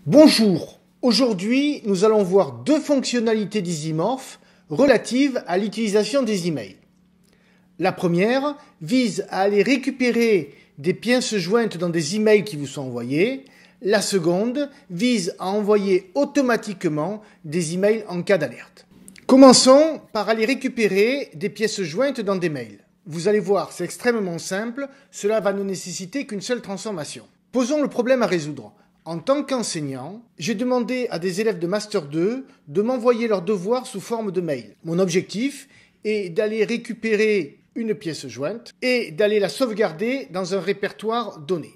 Bonjour, aujourd'hui nous allons voir deux fonctionnalités d'EasyMorph relatives à l'utilisation des emails. La première vise à aller récupérer des pièces jointes dans des emails qui vous sont envoyés. La seconde vise à envoyer automatiquement des emails en cas d'alerte. Commençons par aller récupérer des pièces jointes dans des mails. Vous allez voir, c'est extrêmement simple, cela va ne nécessiter qu'une seule transformation. Posons le problème à résoudre. En tant qu'enseignant, j'ai demandé à des élèves de Master 2 de m'envoyer leurs devoirs sous forme de mail. Mon objectif est d'aller récupérer une pièce jointe et d'aller la sauvegarder dans un répertoire donné.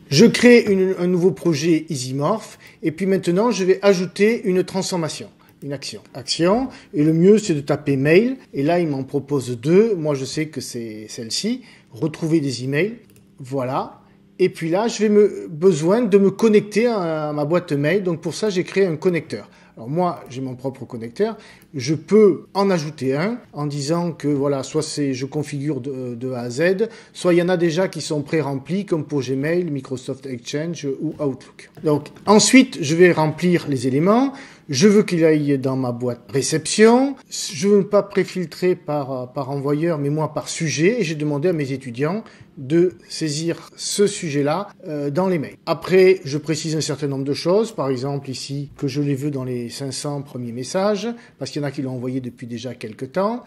Je crée un nouveau projet EasyMorph et puis maintenant je vais ajouter une transformation, une action. Action, et le mieux c'est de taper mail et là il m'en propose deux, moi je sais que c'est celle-ci, retrouver des emails, voilà. Et puis là, je vais besoin de me connecter à ma boîte mail. Donc pour ça, j'ai créé un connecteur. Alors moi, j'ai mon propre connecteur. Je peux en ajouter un en disant que voilà, soit je configure de A à Z, soit il y en a déjà qui sont pré-remplis comme pour Gmail, Microsoft Exchange ou Outlook. Donc ensuite, je vais remplir les éléments. Je veux qu'il aille dans ma boîte réception. Je ne veux pas préfiltrer par envoyeur, mais moi par sujet. Et j'ai demandé à mes étudiants de saisir ce sujet-là dans les mails. Après, je précise un certain nombre de choses. Par exemple, ici, que je les veux dans les 500 premiers messages, parce qu'il y en a qui l'ont envoyé depuis déjà quelques temps.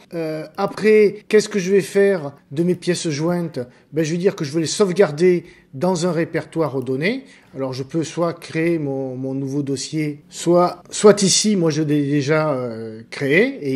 Après, qu'est-ce que je vais faire de mes pièces jointes? Je vais dire que je veux les sauvegarder dans un répertoire aux données. Alors, je peux soit créer mon nouveau dossier, soit ici, moi je l'ai déjà créé et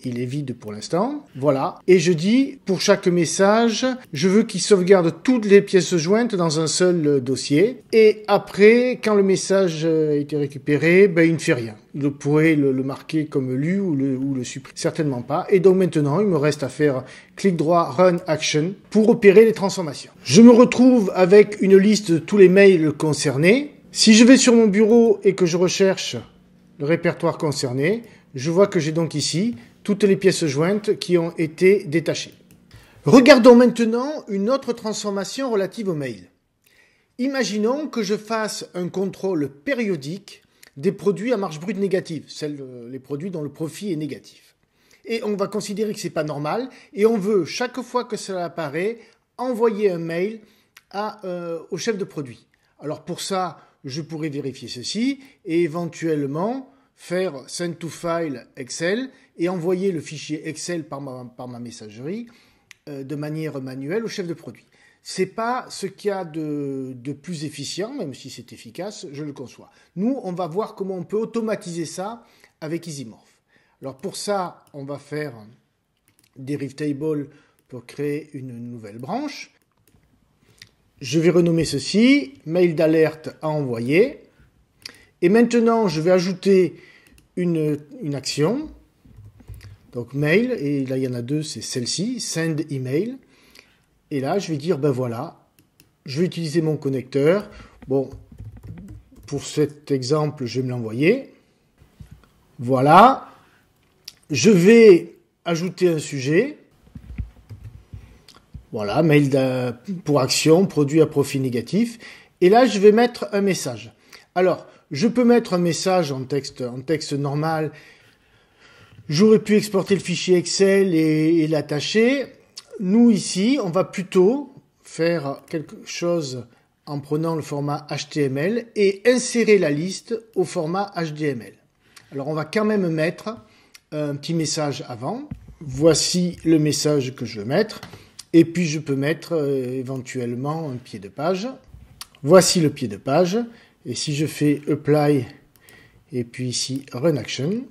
il est vide pour l'instant. Voilà. Et je dis, pour chaque message, je veux qu'il sauvegarde toutes les pièces jointes dans un seul dossier. Et après, quand le message a été récupéré, il ne fait rien. Il pourrait le marquer comme lu ou le supprimer. Certainement pas. Et donc maintenant, il me reste à faire clic droit, Run Action pour opérer les transformations. Je me retrouve avec une liste de tous les mails concernés. Si je vais sur mon bureau et que je recherche le répertoire concerné, je vois que j'ai donc ici toutes les pièces jointes qui ont été détachées. Regardons maintenant une autre transformation relative aux mails. Imaginons que je fasse un contrôle périodique des produits à marge brute négative, les produits dont le profit est négatif. Et on va considérer que c'est pas normal et on veut, chaque fois que cela apparaît, envoyer un mail au chef de produit. Alors pour ça, je pourrais vérifier ceci et éventuellement faire Send to File Excel et envoyer le fichier Excel par ma messagerie de manière manuelle au chef de produit. C'est pas ce qu'il y a de plus efficient, même si c'est efficace, je le conçois. Nous, on va voir comment on peut automatiser ça avec EasyMorph. Alors pour ça, on va faire Derive Table pour créer une nouvelle branche. Je vais renommer ceci, mail d'alerte à envoyer. Et maintenant, je vais ajouter une action. Donc mail, et là il y en a deux, c'est celle-ci, send email. Et là, je vais dire, voilà, je vais utiliser mon connecteur. Bon, pour cet exemple, je vais me l'envoyer. Voilà. Je vais ajouter un sujet. Voilà, mail pour action, produit à profit négatif. Et là, je vais mettre un message. Alors, je peux mettre un message en texte normal. J'aurais pu exporter le fichier Excel et l'attacher. Nous, ici, on va plutôt faire quelque chose en prenant le format HTML et insérer la liste au format HTML. Alors, on va quand même mettre un petit message avant. Voici le message que je veux mettre. Et puis, je peux mettre éventuellement un pied de page. Voici le pied de page. Et si je fais Apply et puis ici Run Action,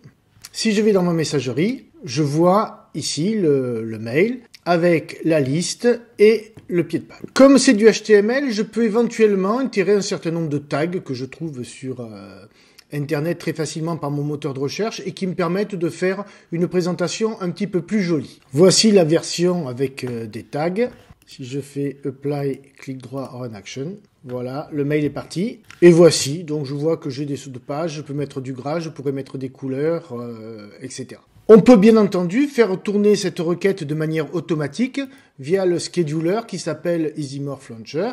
si je vais dans ma messagerie, je vois ici le mail avec la liste et le pied de page. Comme c'est du HTML, je peux éventuellement insérer un certain nombre de tags que je trouve sur Internet très facilement par mon moteur de recherche et qui me permettent de faire une présentation un petit peu plus jolie. Voici la version avec des tags. Si je fais Apply, clic droit, Run Action, voilà, le mail est parti. Et voici, donc je vois que j'ai des sous de page, je peux mettre du gras, je pourrais mettre des couleurs, etc. On peut bien entendu faire tourner cette requête de manière automatique via le scheduler qui s'appelle EasyMorph Launcher.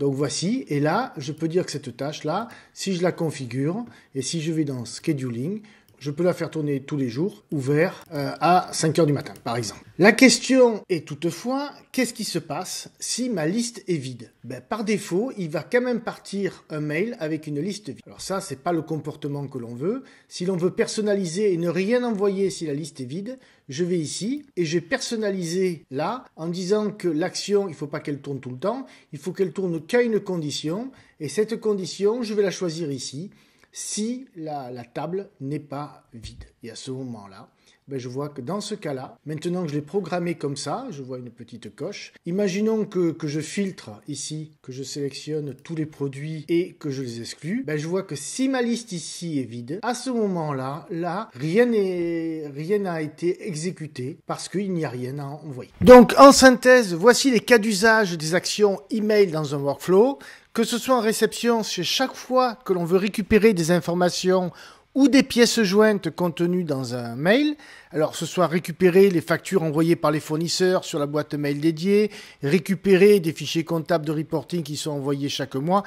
Donc voici, et là, je peux dire que cette tâche-là, si je la configure, et si je vais dans Scheduling, je peux la faire tourner tous les jours, ouvert à 5 heures du matin, par exemple. La question est toutefois, qu'est-ce qui se passe si ma liste est vide? Par défaut, il va quand même partir un mail avec une liste vide. Alors ça, c'est pas le comportement que l'on veut. Si l'on veut personnaliser et ne rien envoyer si la liste est vide, je vais ici et je vais personnaliser là en disant que l'action, il ne faut pas qu'elle tourne tout le temps, il faut qu'elle tourne qu'à une condition, et cette condition, je vais la choisir ici, si la table n'est pas vide. Et à ce moment-là, je vois que dans ce cas-là, maintenant que je l'ai programmé comme ça, je vois une petite coche. Imaginons que je filtre ici, que je sélectionne tous les produits et que je les exclue. Je vois que si ma liste ici est vide, à ce moment-là, rien n'a été exécuté parce qu'il n'y a rien à envoyer. Donc, en synthèse, voici les cas d'usage des actions email dans un workflow. Que ce soit en réception, c'est chaque fois que l'on veut récupérer des informations ou des pièces jointes contenues dans un mail. Alors, ce soit récupérer les factures envoyées par les fournisseurs sur la boîte mail dédiée, récupérer des fichiers comptables de reporting qui sont envoyés chaque mois.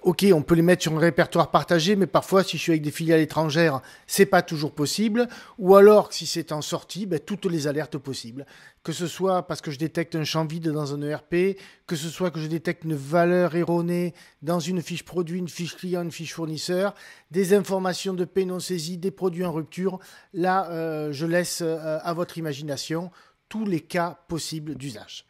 Ok, on peut les mettre sur un répertoire partagé, mais parfois, si je suis avec des filiales étrangères, c'est pas toujours possible. Ou alors, si c'est en sortie, toutes les alertes possibles. Que ce soit parce que je détecte un champ vide dans un ERP, que ce soit que je détecte une valeur erronée dans une fiche produit, une fiche client, une fiche fournisseur, des informations de paie non saisies, des produits en rupture. Là, je laisse à votre imagination tous les cas possibles d'usage.